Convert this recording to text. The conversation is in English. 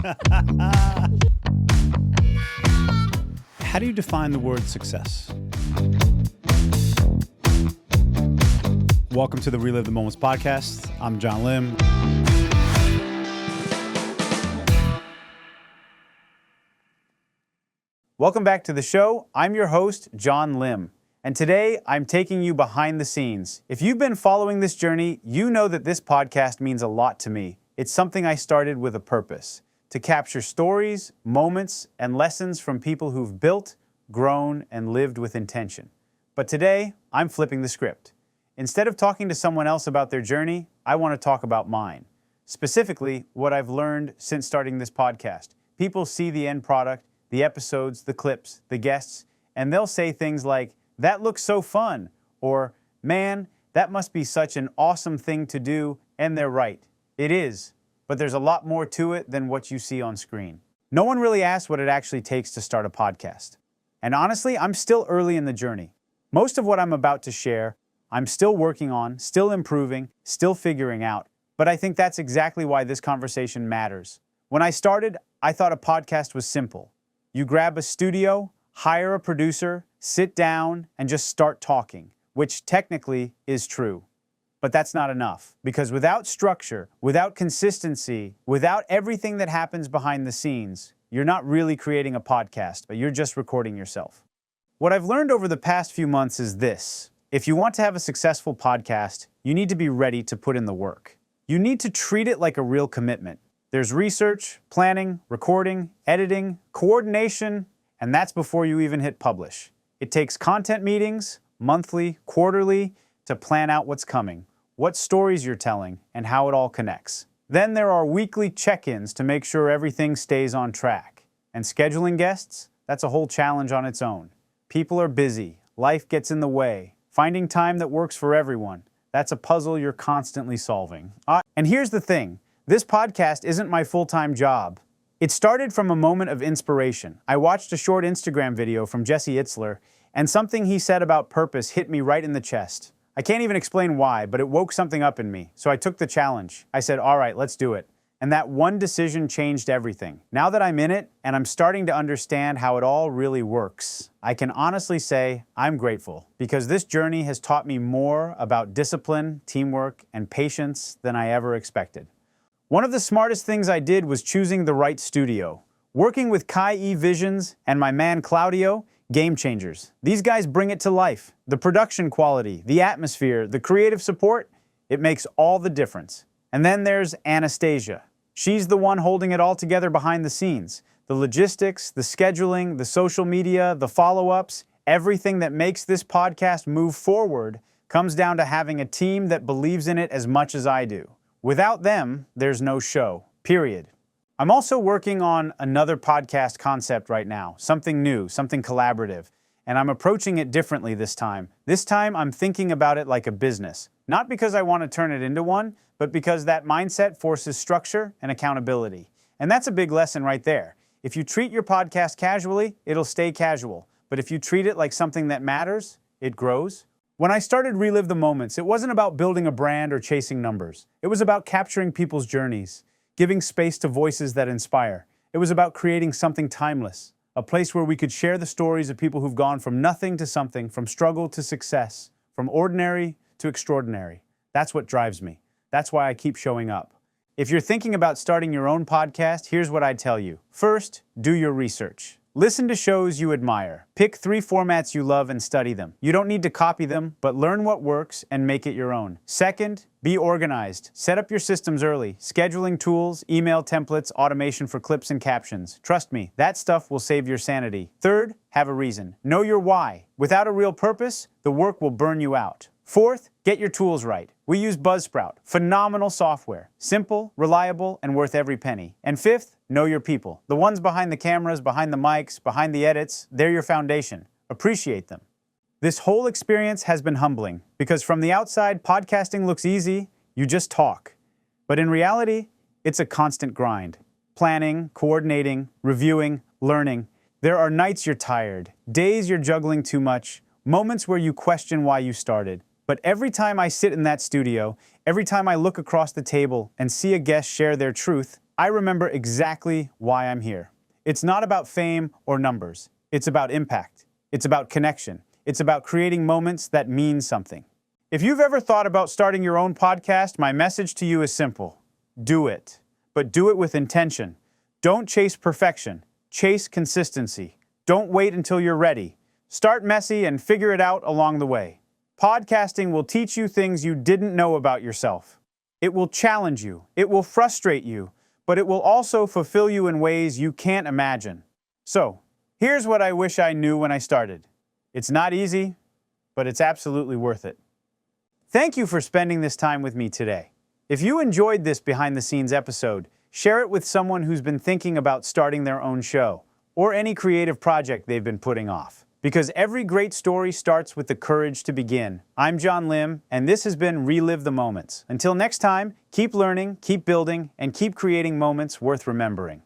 How do you define the word success? Welcome to the Relive the Moments podcast. I'm John Lim. Welcome back to the show. I'm your host, John Lim. And today, I'm taking you behind the scenes. If you've been following this journey, you know that this podcast means a lot to me. It's something I started with a purpose, to capture stories, moments, and lessons from people who've built, grown, and lived with intention. But today, I'm flipping the script. Instead of talking to someone else about their journey, I want to talk about mine. Specifically, what I've learned since starting this podcast. People see the end product, the episodes, the clips, the guests, and they'll say things like, "That looks so fun," or "Man, that must be such an awesome thing to do," and they're right. It is, but there's a lot more to it than what you see on screen. No one really asks what it actually takes to start a podcast. And honestly, I'm still early in the journey. Most of what I'm about to share, I'm still working on, still improving, still figuring out. But I think that's exactly why this conversation matters. When I started, I thought a podcast was simple. You grab a studio, hire a producer, sit down, and just start talking, which technically is true. But that's not enough, because without structure, without consistency, without everything that happens behind the scenes, you're not really creating a podcast, but you're just recording yourself. What I've learned over the past few months is this. If you want to have a successful podcast, you need to be ready to put in the work. You need to treat it like a real commitment. There's research, planning, recording, editing, coordination, and that's before you even hit publish. It takes content meetings, monthly, quarterly, to plan out what's coming, what stories you're telling, and how it all connects. Then there are weekly check-ins to make sure everything stays on track. And scheduling guests, that's a whole challenge on its own. People are busy, life gets in the way. Finding time that works for everyone, that's a puzzle you're constantly solving. And here's the thing, this podcast isn't my full-time job. It started from a moment of inspiration. I watched a short Instagram video from Jesse Itzler, and something he said about purpose hit me right in the chest. I can't even explain why, but it woke something up in me, so I took the challenge. I said, all right, let's do it. And that one decision changed everything. Now that I'm in it, and I'm starting to understand how it all really works, I can honestly say I'm grateful, because this journey has taught me more about discipline, teamwork, and patience than I ever expected. One of the smartest things I did was choosing the right studio. Working with Kai E Visions and my man Claudio, game changers. These guys bring it to life. The production quality, the atmosphere, the creative support, it makes all the difference. And then there's Anastasia. She's the one holding it all together behind the scenes. The logistics, the scheduling, the social media, the follow-ups, everything that makes this podcast move forward comes down to having a team that believes in it as much as I do. Without them, there's no show, period. I'm also working on another podcast concept right now, something new, something collaborative, and I'm approaching it differently this time. This time, I'm thinking about it like a business, not because I want to turn it into one, but because that mindset forces structure and accountability. And that's a big lesson right there. If you treat your podcast casually, it'll stay casual. But if you treat it like something that matters, it grows. When I started Relive the Moments, it wasn't about building a brand or chasing numbers. It was about capturing people's journeys, giving space to voices that inspire. It was about creating something timeless, a place where we could share the stories of people who've gone from nothing to something, from struggle to success, from ordinary to extraordinary. That's what drives me. That's why I keep showing up. If you're thinking about starting your own podcast, here's what I'd tell you. First, do your research. Listen to shows you admire. Pick 3 formats you love and study them. You don't need to copy them, but learn what works and make it your own. Second, be organized. Set up your systems early. Scheduling tools, email templates, automation for clips and captions. Trust me, that stuff will save your sanity. Third, have a reason. Know your why. Without a real purpose, the work will burn you out. Fourth, get your tools right. We use Buzzsprout, phenomenal software, simple, reliable, and worth every penny. And fifth, know your people. The ones behind the cameras, behind the mics, behind the edits, they're your foundation. Appreciate them. This whole experience has been humbling, because from the outside, podcasting looks easy, you just talk. But in reality, it's a constant grind. Planning, coordinating, reviewing, learning. There are nights you're tired, days you're juggling too much, moments where you question why you started. But every time I sit in that studio, every time I look across the table and see a guest share their truth, I remember exactly why I'm here. It's not about fame or numbers. It's about impact. It's about connection. It's about creating moments that mean something. If you've ever thought about starting your own podcast, my message to you is simple. Do it. But do it with intention. Don't chase perfection. Chase consistency. Don't wait until you're ready. Start messy and figure it out along the way. Podcasting will teach you things you didn't know about yourself. It will challenge you. It will frustrate you. But it will also fulfill you in ways you can't imagine. So, here's what I wish I knew when I started. It's not easy, but it's absolutely worth it. Thank you for spending this time with me today. If you enjoyed this behind-the-scenes episode, share it with someone who's been thinking about starting their own show, or any creative project they've been putting off. Because every great story starts with the courage to begin. I'm John Lim, and this has been Relive the Moments. Until next time, keep learning, keep building, and keep creating moments worth remembering.